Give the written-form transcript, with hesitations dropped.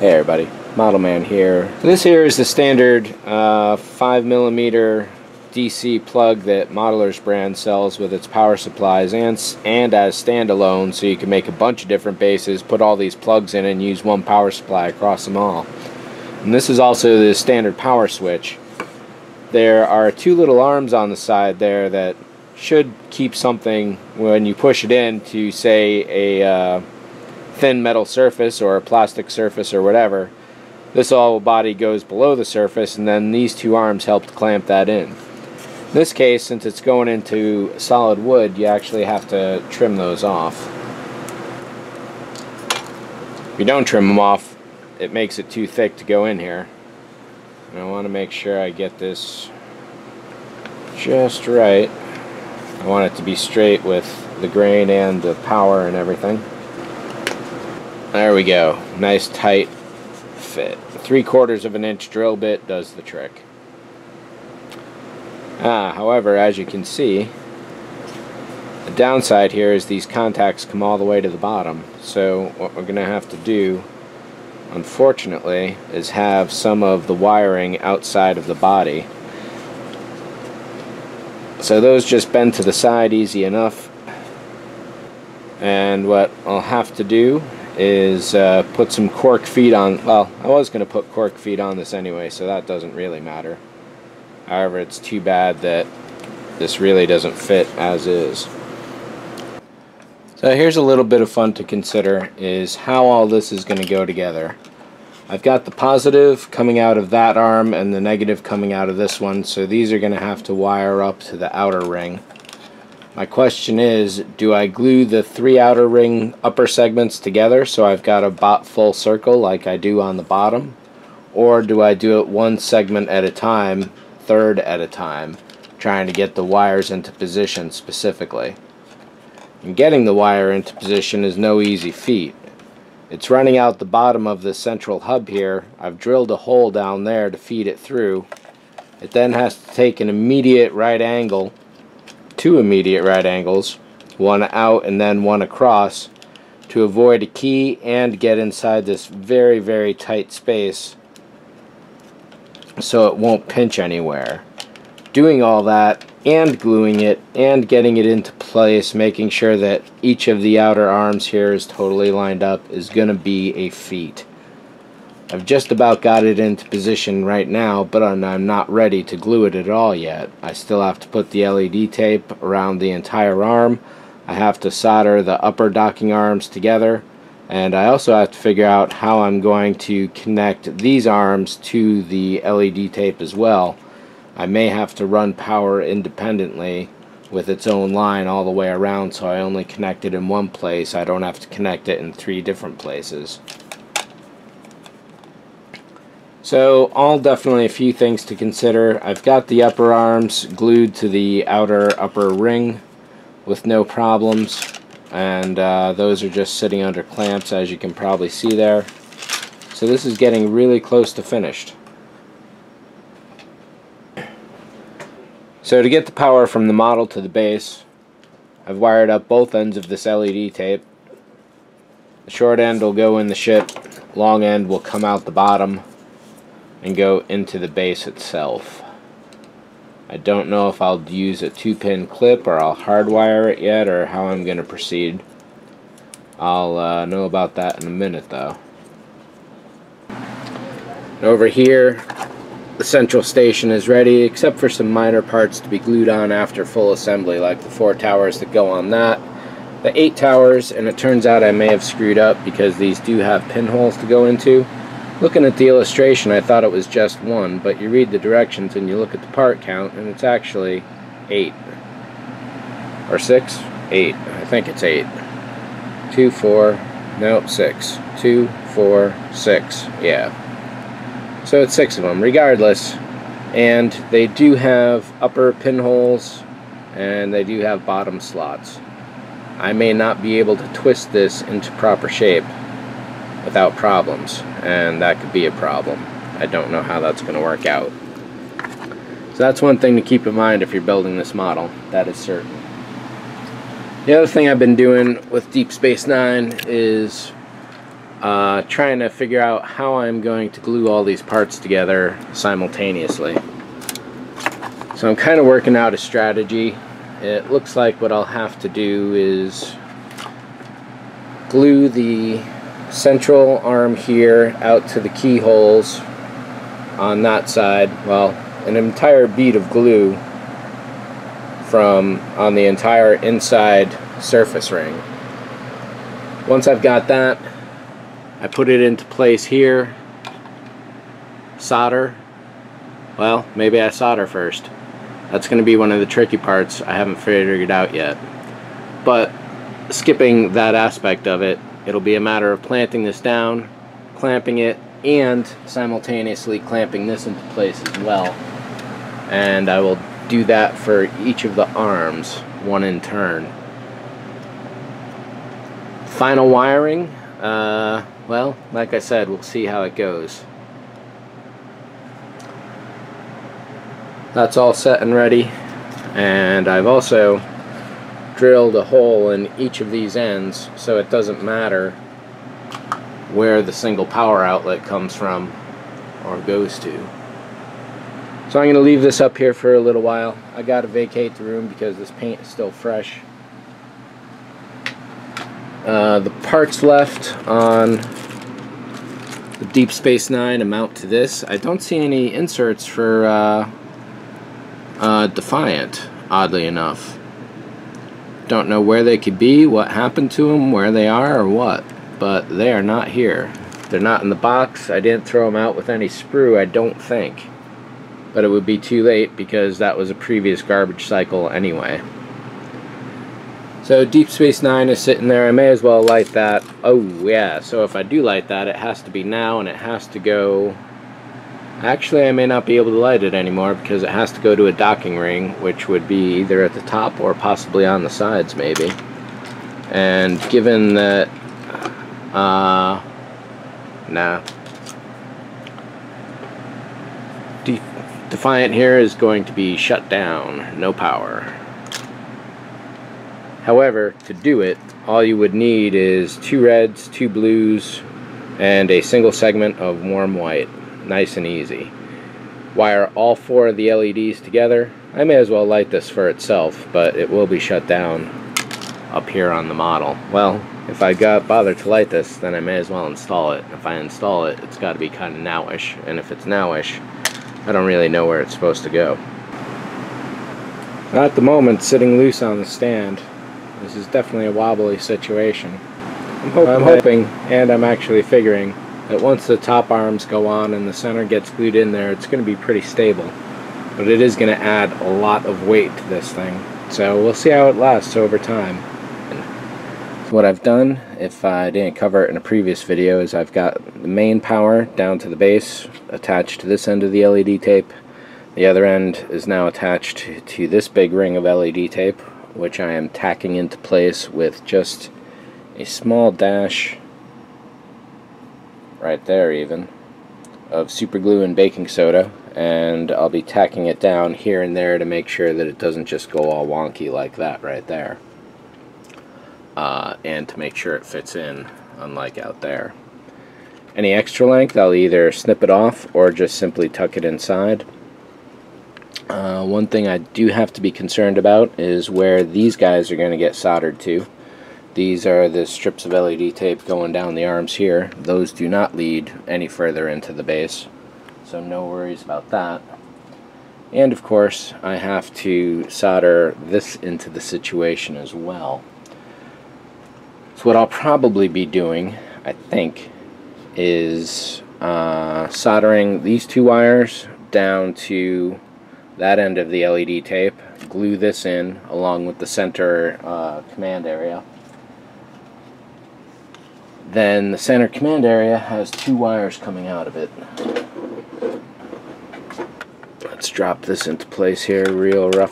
Hey everybody, ModelMan here. This here is the standard 5mm DC plug that Modeler's brand sells with its power supplies and as standalone, so you can make a bunch of different bases, put all these plugs in and use one power supply across them all. And this is also the standard power switch. There are two little arms on the side there that should keep something when you push it in to, say, a thin metal surface or a plastic surface or whatever. This all body goes below the surface, and then these two arms help to clamp that in. In this case, since it's going into solid wood, you actually have to trim those off. If you don't trim them off, it makes it too thick to go in here. And I want to make sure I get this just right. I want it to be straight with the grain and the power and everything. There we go. Nice tight fit. 3/4 of an inch drill bit does the trick. However, as you can see, the downside here is these contacts come all the way to the bottom. So what we're going to have to do, unfortunately, is have some of the wiring outside of the body. So those just bend to the side easy enough. And what I'll have to do is put some cork feet on. Well, I was going to put cork feet on this anyway, so that doesn't really matter. However, it's too bad that this really doesn't fit as is. So here's a little bit of fun to consider, is how all this is going to go together. I've got the positive coming out of that arm and the negative coming out of this one, so these are going to have to wire up to the outer ring. My question is, do I glue the 3 outer ring upper segments together so I've got a full circle like I do on the bottom? Or do I do it one segment at a time, third at a time, trying to get the wires into position specifically? And getting the wire into position is no easy feat. It's running out the bottom of the central hub here. I've drilled a hole down there to feed it through. It then has to take an immediate right angle, 2 immediate right angles, one out and then one across, to avoid a key and get inside this very, very tight space so it won't pinch anywhere. Doing all that and gluing it and getting it into place, making sure that each of the outer arms here is totally lined up, is going to be a feat. I've just about got it into position right now, but I'm not ready to glue it at all yet. I still have to put the LED tape around the entire arm. I have to solder the upper docking arms together, and I also have to figure out how I'm going to connect these arms to the LED tape as well. I may have to run power independently with its own line all the way around, so I only connect it in one place. I don't have to connect it in 3 different places. So all definitely a few things to consider. I've got the upper arms glued to the outer upper ring with no problems, and those are just sitting under clamps, as you can probably see there. So this is getting really close to finished. So to get the power from the model to the base, I've wired up both ends of this LED tape. The short end will go in the ship, long end will come out the bottom and go into the base itself. I don't know if I'll use a 2-pin clip or I'll hardwire it yet, or how I'm going to proceed. I'll know about that in a minute though. Over here, the central station is ready, except for some minor parts to be glued on after full assembly, like the 4 towers that go on that. The 8 towers, and it turns out I may have screwed up because these do have pinholes to go into. Looking at the illustration, I thought it was just 1, but you read the directions and you look at the part count, and it's actually 8. Or 6? 8. I think it's 8. 2, 4, nope, 6. 2, 4, 6. Yeah. So it's 6 of them, regardless. And they do have upper pinholes, and they do have bottom slots. I may not be able to twist this into proper shape without problems, and that could be a problem. I don't know how that's going to work out. So that's one thing to keep in mind if you're building this model, that is certain. The other thing I've been doing with Deep Space Nine is trying to figure out how I'm going to glue all these parts together simultaneously. So I'm kind of working out a strategy. It looks like what I'll have to do is glue the central arm here out to the keyholes on that side. Well, an entire bead of glue on the entire inside surface ring. Once I've got that, I put it into place here, solder. Well, maybe I solder first. That's going to be one of the tricky parts I haven't figured it out yet. But skipping that aspect of it, it'll be a matter of planting this down, clamping it, and simultaneously clamping this into place as well. And I will do that for each of the arms, one in turn. Final wiring, well, like I said, we'll see how it goes. That's all set and ready, and I've also drilled a hole in each of these ends so it doesn't matter where the single power outlet comes from or goes to. So I'm going to leave this up here for a little while. I got to vacate the room because this paint is still fresh. The parts left on the Deep Space 9 amount to this. I don't see any inserts for Defiant, oddly enough. Don't know where they could be, what happened to them, where they are, or what, but they are not here. They're not in the box. I didn't throw them out with any sprue, I don't think. But it would be too late because that was a previous garbage cycle anyway. So Deep Space 9 is sitting there. I may as well light that. Oh yeah, so if I do light that, it has to be now, and it has to go... Actually, I may not be able to light it anymore because it has to go to a docking ring, which would be either at the top or possibly on the sides, maybe. And given that... nah. Defiant here is going to be shut down, no power. However, to do it, all you would need is 2 reds, 2 blues, and a single segment of warm white. Nice and easy. Wire all 4 of the LEDs together. I may as well light this for itself, but it will be shut down up here on the model. Well, if I bother to light this, then I may as well install it. If I install it, it's got to be kind of nowish, and if it's nowish, I don't really know where it's supposed to go. At the moment, sitting loose on the stand. This is definitely a wobbly situation. I'm hoping, and I'm actually figuring, that once the top arms go on and the center gets glued in there, it's going to be pretty stable. But it is going to add a lot of weight to this thing. So we'll see how it lasts over time. So what I've done, if I didn't cover it in a previous video, is I've got the main power down to the base attached to this end of the LED tape. The other end is now attached to this big ring of LED tape, which I am tacking into place with just a small dash, right there even, of super glue and baking soda, and I'll be tacking it down here and there to make sure that it doesn't just go all wonky like that right there, and to make sure it fits in, unlike out there. Any extra length, I'll either snip it off or just simply tuck it inside. One thing I do have to be concerned about is where these guys are going to get soldered to. These are the strips of LED tape going down the arms here. Those do not lead any further into the base, so no worries about that. And of course, I have to solder this into the situation as well. So what I'll probably be doing, I think, is soldering these 2 wires down to that end of the LED tape, glue this in along with the center command area. Then the center command area has 2 wires coming out of it. Let's drop this into place here real rough.